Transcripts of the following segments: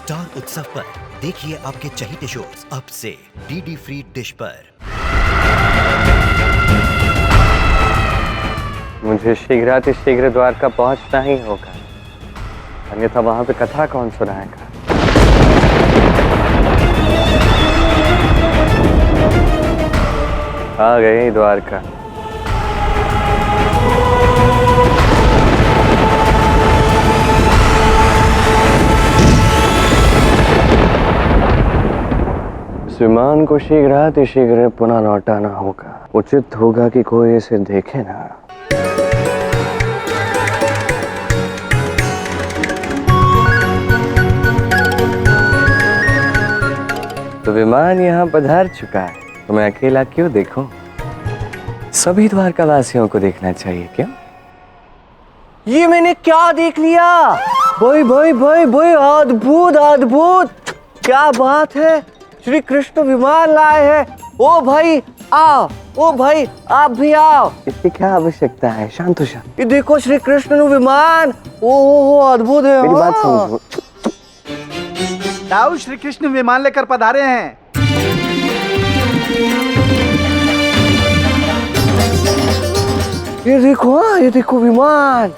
Star उत्सव पर देखिए आपके चहीते शोज अब से डीडी फ्री डिश पर। मुझे शीघ्र द्वारका पहुंचना ही होगा, अन्यथा वहां पे कथा कौन सुनाएगा। आ गई द्वारका। इस विमान को शीघ्र पुनः लौटाना होगा। उचित होगा कि कोई इसे देखे ना। तो विमान यहाँ पधार चुका है, तो मैं अकेला क्यों देखूं? सभी द्वारकावासियों को देखना चाहिए क्यों? ये मैंने क्या देख लिया? भाई अद्भुत, क्या बात है। श्री कृष्ण विमान लाए हैं। ओ भाई आओ, ओ भाई आप भी आओ। इसकी क्या आवश्यकता है? शांत हो शांत। ये देखो श्री कृष्ण विमान। ओ अद्भुत है। मेरी बात समझो। दाऊ श्री कृष्ण विमान लेकर पधारे हैं। ये देखो विमान।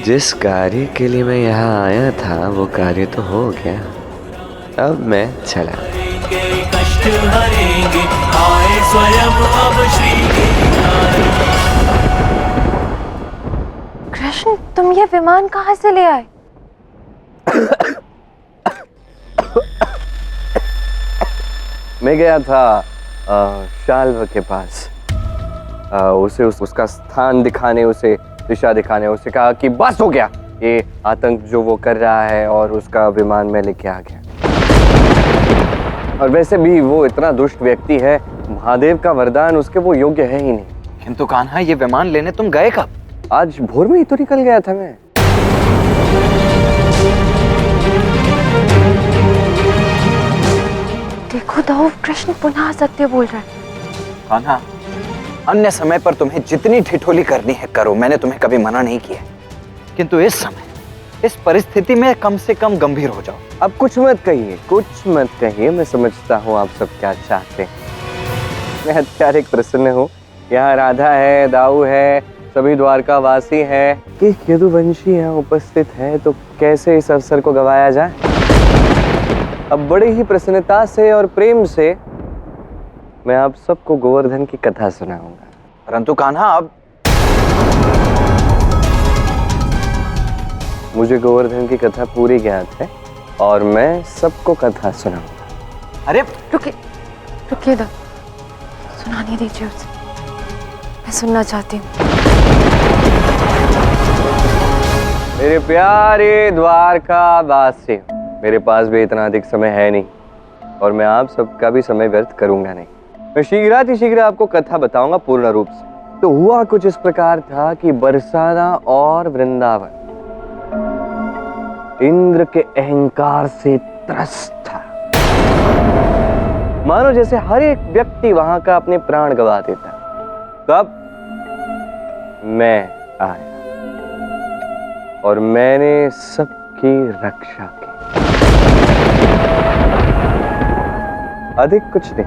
जिस कार्य के लिए मैं यहाँ आया था वो कार्य तो हो गया, अब मैं चला। कष्ट हरेंगे आए स्वयं अब श्री। कृष्ण, तुम ये विमान कहाँ से ले आए? मैं गया था शाल्व के पास, उसे उसका स्थान दिखाने, उसे दिशा दिखाने। उसे कहा कि बस हो गया ये आतंक जो वो कर रहा है, और उसका विमान में लेके आ गया। और वैसे भी वो इतना दुष्ट व्यक्ति है, महादेव का वरदान उसके वो योग्य है ही नहीं। किंतु कान्हा, ये विमान लेने तुम गए कब? आज भोर में ही तो निकल गया था मैं। देखो दाऊ, कृष्ण पुनः सत्य बोल रहा है। कान्हा, अन्य समय पर तुम्हें जितनी ठिठोली करनी है करो, मैंने तुम्हें कभी मना नहीं किया, किंतु इस समय, इस परिस्थिति में कम से कम गंभीर हो जाओ। अब कुछ मत कहिए, मैं समझता हूँ आप सब क्या चाहते हैं। मैं अत्याधिक प्रसन्न हूँ। यहाँ राधा है, दाऊ है, सभी द्वारकावासी है, एक यदुवंशी यहाँ उपस्थित है, तो कैसे इस अवसर को गवाया जाए। अब बड़े ही प्रसन्नता से और प्रेम से मैं आप सबको गोवर्धन की कथा सुनाऊंगा। परंतु कान्हा, अब मुझे गोवर्धन की कथा पूरी ज्ञात है और मैं सबको कथा सुनाऊंगा। अरे रुकिए दाऊ, सुनाने दीजिए उसे, मैं सुनना चाहती हूँ। मेरे प्यारे द्वारकावासी, मेरे पास भी इतना अधिक समय है नहीं और मैं आप सबका भी समय व्यर्थ करूंगा नहीं। मैं शीघ्र आपको कथा बताऊंगा पूर्ण रूप से। तो हुआ कुछ इस प्रकार था कि बरसाना और वृंदावन इंद्र के अहंकार से त्रस्त था। मानो जैसे हर एक व्यक्ति वहां का अपने प्राण गवा देता। तब मैं आया और मैंने सबकी रक्षा की। अधिक कुछ नहीं,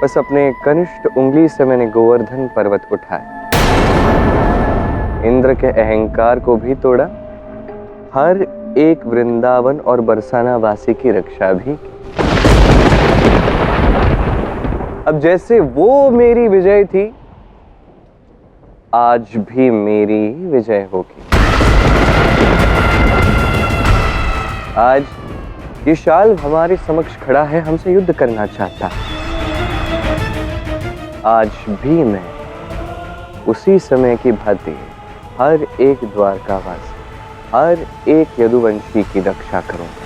बस अपने कनिष्ठ उंगली से मैंने गोवर्धन पर्वत उठाया, इंद्र के अहंकार को भी तोड़ा, हर एक वृंदावन और बरसाना वासी की रक्षा भी की। अब जैसे वो मेरी विजय थी, आज भी मेरी विजय होगी। आज ये शाल्व हमारे समक्ष खड़ा है, हमसे युद्ध करना चाहता है। आज भी मैं उसी समय की भांति हर एक द्वारकावासी, हर एक यदुवंशी की रक्षा करूंगा।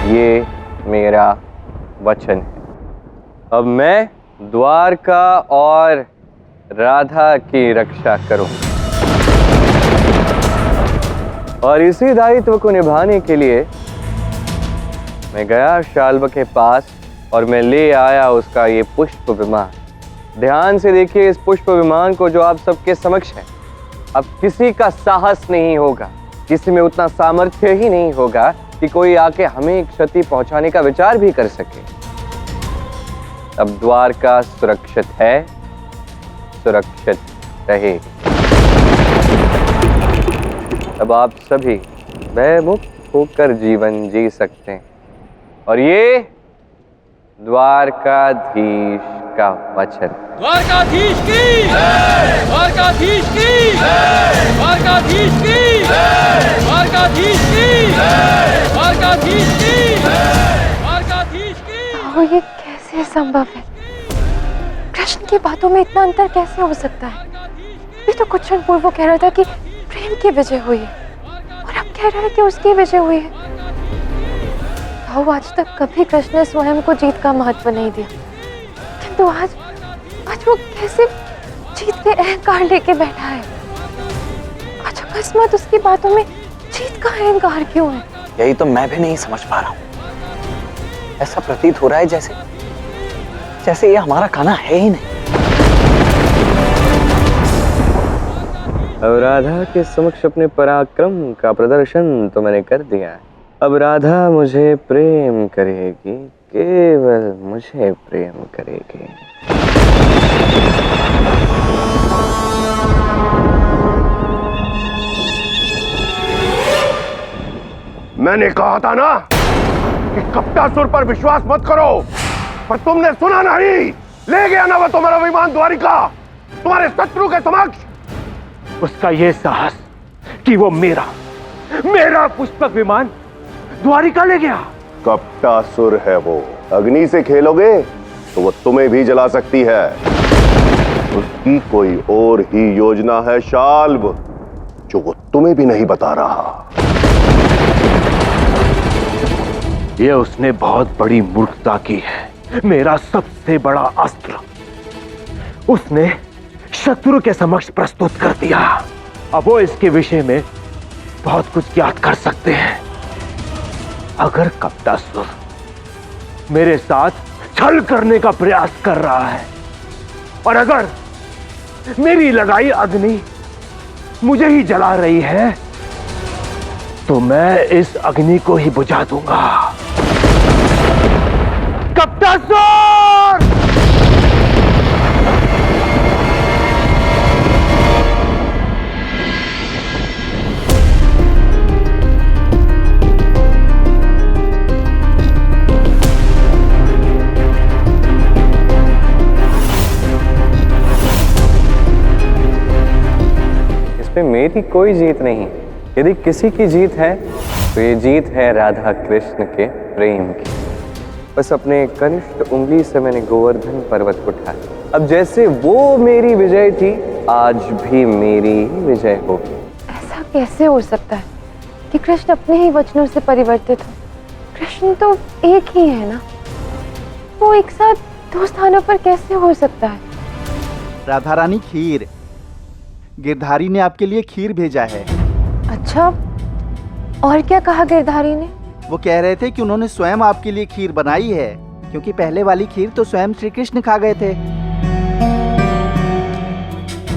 ये मेरा वचन है। अब मैं द्वारका और राधा की रक्षा करूं। और इसी दायित्व को निभाने के लिए मैं गया शाल्व के पास और मैं ले आया उसका ये पुष्प विमान। ध्यान से देखिए इस पुष्प विमान को जो आप सबके समक्ष है। अब किसी का साहस नहीं होगा, किसी में उतना सामर्थ्य ही नहीं होगा कि कोई आके हमें क्षति पहुंचाने का विचार भी कर सके। अब द्वारका सुरक्षित है, सुरक्षित रहेगी। अब आप सभी भयमुक्त होकर जीवन जी सकते हैं। और ये द्वारकाधीश का वचन। द्वारकाधीश की जय! द्वारकाधीश की जय! द्वारकाधीश की जय! द्वारकाधीश की जय! द्वारकाधीश की जय! द्वारकाधीश की। तो ये कैसे संभव है? कृष्ण की बातों में इतना अंतर कैसे हो सकता है? अभी तो कुछ क्षण पूर्व वो कह रहा था कि प्रेम की विजय हुई है और अब कह रहा है कि उसकी विजय हुई है। तो आज तक कभी कृष्ण ने स्वयं को जीत का महत्व नहीं दिया, किंतु आज वो कैसे जीत के अहंकार लेके बैठा है? आज अकस्मात उसकी बातों में जीत का अहंकार क्यों है? यही तो मैं भी नहीं समझ पा रहा हूँ। ऐसा प्रतीत हो रहा है जैसे ये हमारा कान्हा है ही नहीं। अब राधा के समक्ष अपने पराक्रम का प्रदर्शन तो मैंने कर दिया है। अब राधा मुझे प्रेम करेगी, केवल मुझे प्रेम करेगी। मैंने कहा था ना कि कपटासुर पर विश्वास मत करो, पर तुमने सुना नहीं। ले गया ना वो तुम्हारा विमान द्वारिका, तुम्हारे शत्रु के समक्ष। उसका ये साहस कि वो मेरा पुष्पक विमान द्वारिका ले गया। कपटासुर है वो। अग्नि से खेलोगे तो वो तुम्हें भी जला सकती है। उसकी कोई और ही योजना है शाल्व, जो वो तुम्हें भी नहीं बता रहा। ये उसने बहुत बड़ी मूर्खता की है। मेरा सबसे बड़ा अस्त्र उसने शत्रु के समक्ष प्रस्तुत कर दिया। अब वो इसके विषय में बहुत कुछ ज्ञात कर सकते हैं। अगर कपटासुर मेरे साथ छल करने का प्रयास कर रहा है और अगर मेरी लगाई अग्नि मुझे ही जला रही है, तो मैं इस अग्नि को ही बुझा दूंगा। कपटासुर! मेरी कोई जीत नहीं। यदि किसी की जीत है तो ये जीत है राधा कृष्ण के प्रेम की। बस अपने कनिष्ठ उंगली से मैंने गोवर्धन पर्वत उठाया। अब जैसे वो मेरी विजय थी, आज भी मेरी ही विजय होगी। ऐसा कैसे हो सकता है कि कृष्ण अपने ही वचनों से परिवर्तित हो? कृष्ण तो एक ही है ना, वो एक साथ दो स्थानों पर कैसे हो सकता है? राधा रानी, खीर गिरधारी ने आपके लिए खीर भेजा है। अच्छा, और क्या कहा गिरधारी ने? वो कह रहे थे कि उन्होंने स्वयं आपके लिए खीर बनाई है, क्योंकि पहले वाली खीर तो स्वयं श्री कृष्ण खा गए थे।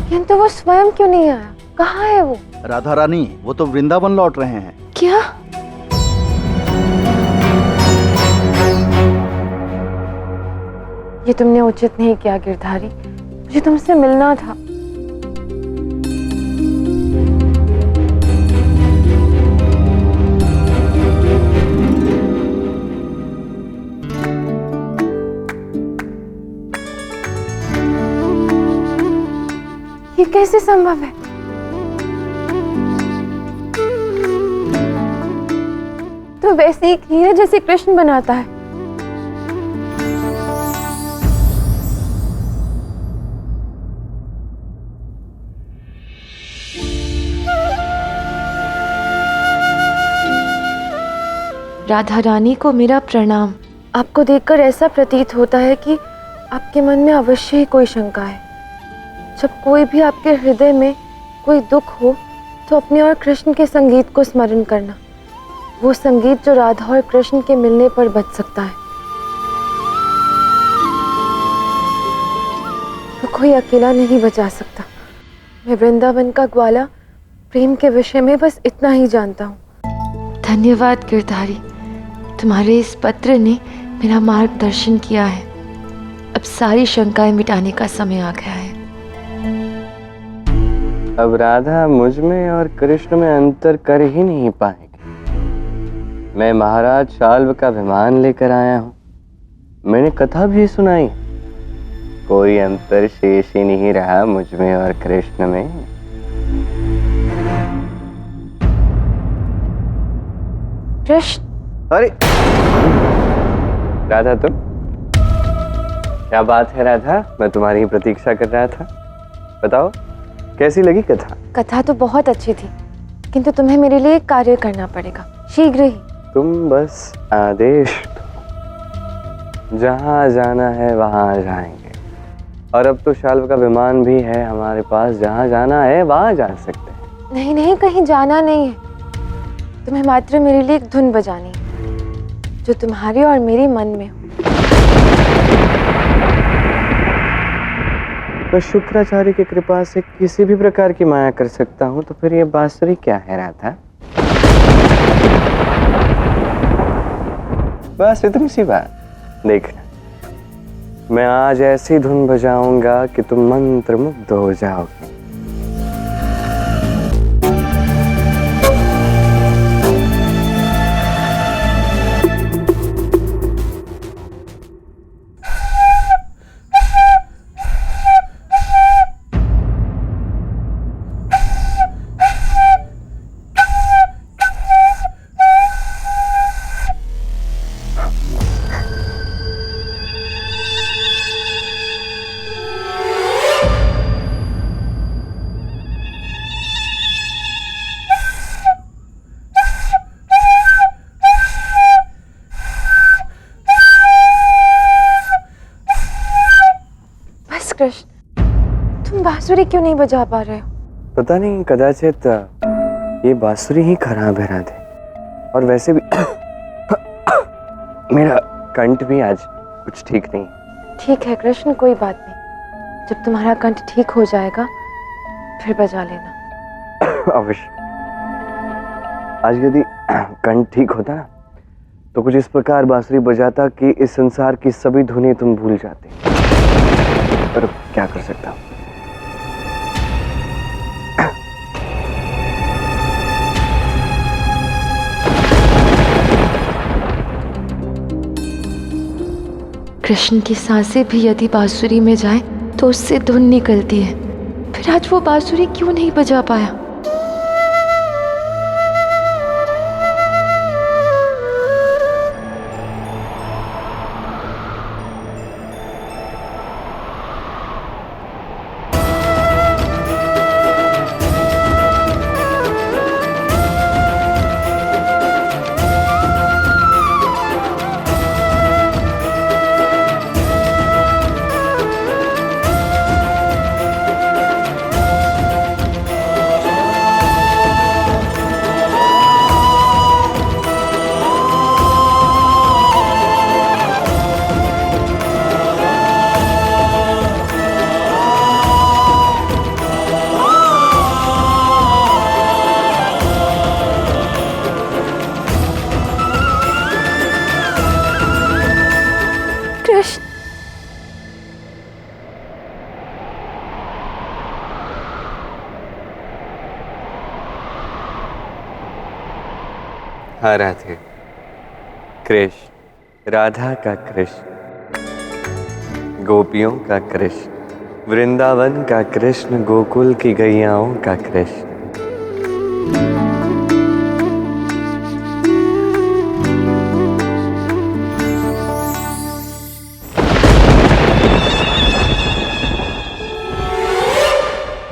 किंतु वो स्वयं क्यों नहीं आया? कहाँ है वो? राधा रानी, वो तो वृंदावन लौट रहे हैं। क्या? ये तुमने उचित नहीं किया गिरधारी, मुझे तुमसे मिलना था। ये कैसे संभव है? तो वैसी ही खीर है जैसे कृष्ण बनाता है। राधा रानी को मेरा प्रणाम। आपको देखकर ऐसा प्रतीत होता है कि आपके मन में अवश्य ही कोई शंका है। जब कोई भी आपके हृदय में कोई दुख हो तो अपने और कृष्ण के संगीत को स्मरण करना, वो संगीत जो राधा और कृष्ण के मिलने पर बज सकता है। वो कोई अकेला नहीं बजा सकता। मैं वृंदावन का ग्वाला प्रेम के विषय में बस इतना ही जानता हूँ। धन्यवाद गिरधारी, तुम्हारे इस पत्र ने मेरा मार्गदर्शन किया है। अब सारी शंकाएं मिटाने का समय आ गया है। अब राधा मुझ में और कृष्ण में अंतर कर ही नहीं पाएगी। मैं महाराज शाल्व का विमान लेकर आया हूँ। मैंने कथा भी सुनाई, कोई अंतर शेष ही नहीं रहा मुझ में और कृष्ण में। कृष्ण, अरे राधा, तुम? क्या बात है राधा, मैं तुम्हारी ही प्रतीक्षा कर रहा था। बताओ कैसी लगी कथा? कथा तो बहुत अच्छी थी, किंतु तुम्हें मेरे लिए एक कार्य करना पड़ेगा शीघ्र ही। तुम बस आदेश दो, जहां जाना है वहां जाएंगे। और अब तो शाल्व का विमान भी है हमारे पास, जहां जाना है वहां जा सकते हैं। नहीं नहीं, कहीं जाना नहीं है। तुम्हें मात्र मेरे लिए एक धुन बजानी है जो तुम्हारे और मेरे मन में हो। मैं शुक्राचार्य की कृपा से किसी भी प्रकार की माया कर सकता हूँ, तो फिर ये बांसुरी क्या है राधा? बस इतनी सी बात। देखना, मैं आज ऐसी धुन बजाऊंगा कि तुम मंत्रमुग्ध हो जाओगे। कृष्ण, तुम बांसुरी क्यों नहीं बजा पा रहे हो? पता नहीं, कदाचित ये बांसुरी ही खराब है राधे। और वैसे भी मेरा कंठ भी आज कुछ ठीक नहीं। ठीक है कृष्ण, कोई बात नहीं। जब तुम्हारा कंठ ठीक हो जाएगा फिर बजा लेना। अवश्य। आज यदि कंठ ठीक होता ना तो कुछ इस प्रकार बांसुरी बजाता कि इस संसार की सभी धुनें तुम भूल जाते। पर क्या कर सकता हूं? कृष्ण की सांसें भी यदि बांसुरी में जाए तो उससे धुन निकलती है। फिर आज वो बांसुरी क्यों नहीं बजा पाया? हाँ राधे, कृष्ण, राधा का कृष्ण, गोपियों का कृष्ण, वृंदावन का कृष्ण, गोकुल की गैयाओं का कृष्ण।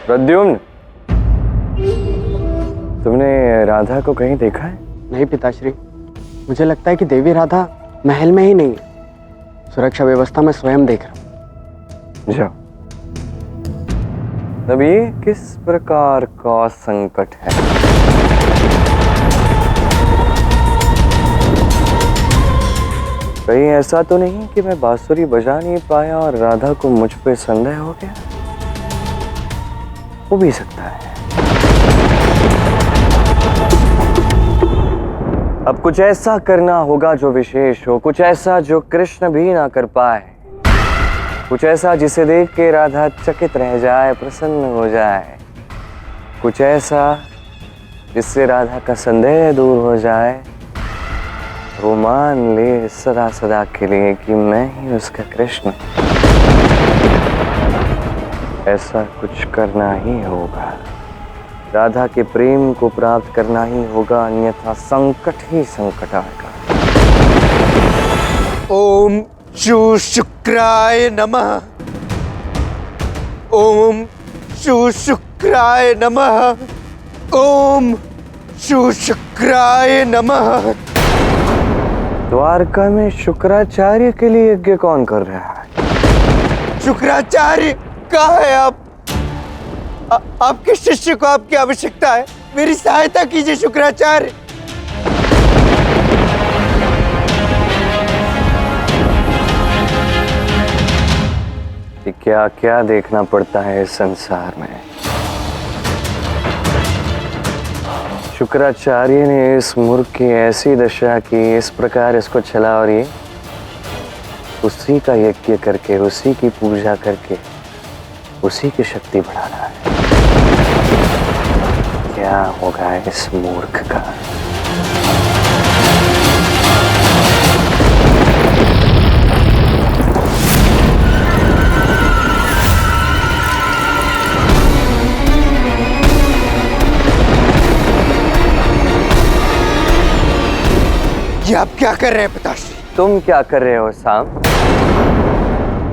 प्रद्युम्न, तुमने राधा को कहीं देखा है? नहीं पिताश्री, मुझे लगता है कि देवी राधा महल में ही नहीं है। सुरक्षा व्यवस्था में स्वयं देख रहा हूं। जाओ। अब ये किस प्रकार का संकट है? कहीं ऐसा तो नहीं कि मैं बांसुरी बजा नहीं पाया और राधा को मुझ पे संदेह हो गया? हो भी सकता है। अब कुछ ऐसा करना होगा जो विशेष हो, कुछ ऐसा जो कृष्ण भी ना कर पाए, कुछ ऐसा जिसे देख के राधा चकित रह जाए, प्रसन्न हो जाए, कुछ ऐसा जिससे राधा का संदेह दूर हो जाए, वो मान ले सदा सदा के लिए कि मैं ही उसका कृष्ण। ऐसा कुछ करना ही होगा, राधा के प्रेम को प्राप्त करना ही होगा, अन्यथा संकट ही संकट आएगा। ओम शु शुक्राय नमः। ओम शु शुक्राय नमः। ओम शु शुक्राय नमः। द्वारका में शुक्राचार्य के लिए यज्ञ कौन कर रहा है? शुक्राचार्य कहाँ है आप? आपके शिष्य को आपकी आवश्यकता है, मेरी सहायता कीजिए शुक्राचार्य। कि क्या क्या देखना पड़ता है इस संसार में। शुक्राचार्य ने इस मूर्ख की ऐसी दशा की, इस प्रकार इसको छला, और ये उसी का यज्ञ करके, उसी की पूजा करके उसी की शक्ति बढ़ा रहा है। क्या होगा इस मूर्ख का? ये आप क्या कर रहे हैं पिताश्री? तुम क्या कर रहे हो साम?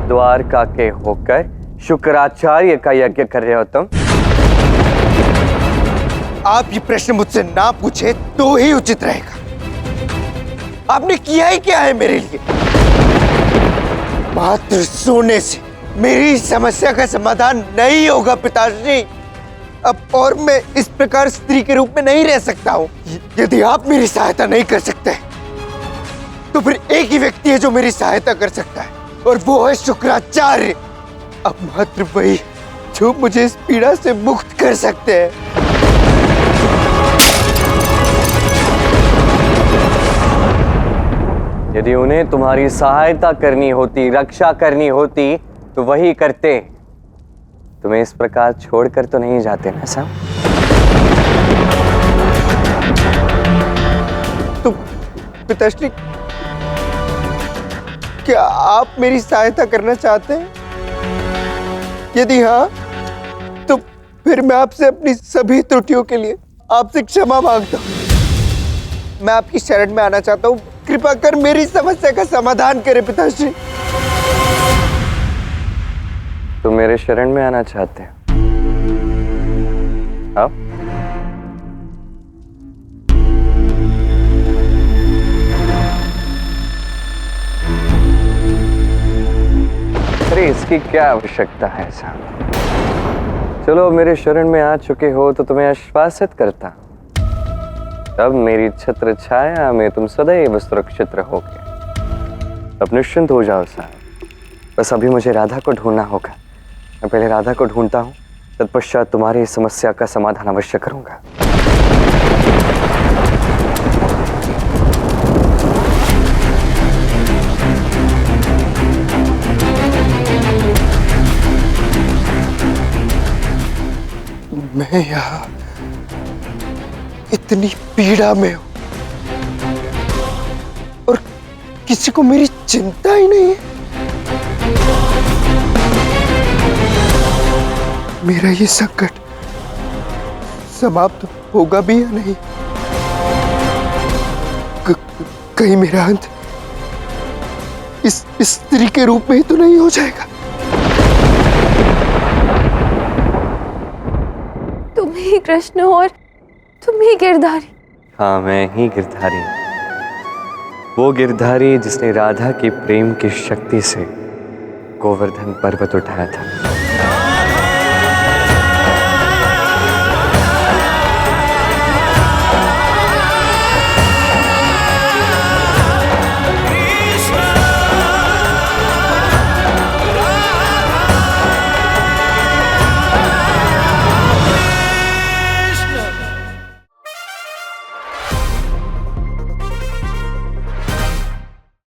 द्वारका के होकर शुक्राचार्य का यज्ञ कर रहे हो तुम? आप ये प्रश्न मुझसे ना पूछे तो ही उचित रहेगा। आपने किया ही क्या है मेरे लिए? मात्र सोने से मेरी समस्या का समाधान नहीं होगा पिताश्री। अब और मैं इस प्रकार स्त्री के रूप में नहीं रह सकता हूँ। यदि आप मेरी सहायता नहीं कर सकते तो फिर एक ही व्यक्ति है जो मेरी सहायता कर सकता है, और वो है शुक्राचार्य। अब मात्र वही जो मुझे इस पीड़ा से मुक्त कर सकते हैं। यदि उन्हें तुम्हारी सहायता करनी होती, रक्षा करनी होती, तो वही करते। तुम्हें इस प्रकार छोड़कर तो नहीं जाते ना साहब? तो पिताश्री, क्या आप मेरी सहायता करना चाहते हैं? यदि हाँ, तो फिर मैं आपसे अपनी सभी त्रुटियों के लिए आपसे क्षमा मांगता हूँ। मैं आपकी शरण में आना चाहता हूँ। कृपा कर मेरी समस्या का समाधान करें पिताश्री। तुम मेरे शरण में आना चाहते हो? आओ। अरे इसकी क्या आवश्यकता है साहब? चलो मेरे शरण में आ चुके हो तो तुम्हें आश्वासित करता, अब मेरी छत्र छाया में तुम सदैव सुरक्षित रहोगे। अब निश्चिंत हो जाओ साहब। बस अभी मुझे राधा को ढूंढना होगा। मैं पहले राधा को ढूंढता हूँ, तत्पश्चात तुम्हारी इस समस्या का समाधान अवश्य करूंगा। मैं यहाँ इतनी पीड़ा में हूं और किसी को मेरी चिंता ही नहीं है। मेरा ये संकट समाप्त होगा भी या नहीं? कहीं मेरा अंत इस स्त्री के रूप में ही तो नहीं हो जाएगा? तुम ही कृष्ण और तुम ही गिरधारी। हाँ, मैं ही गिरधारी। वो गिरधारी जिसने राधा की प्रेम की शक्ति से गोवर्धन पर्वत उठाया था।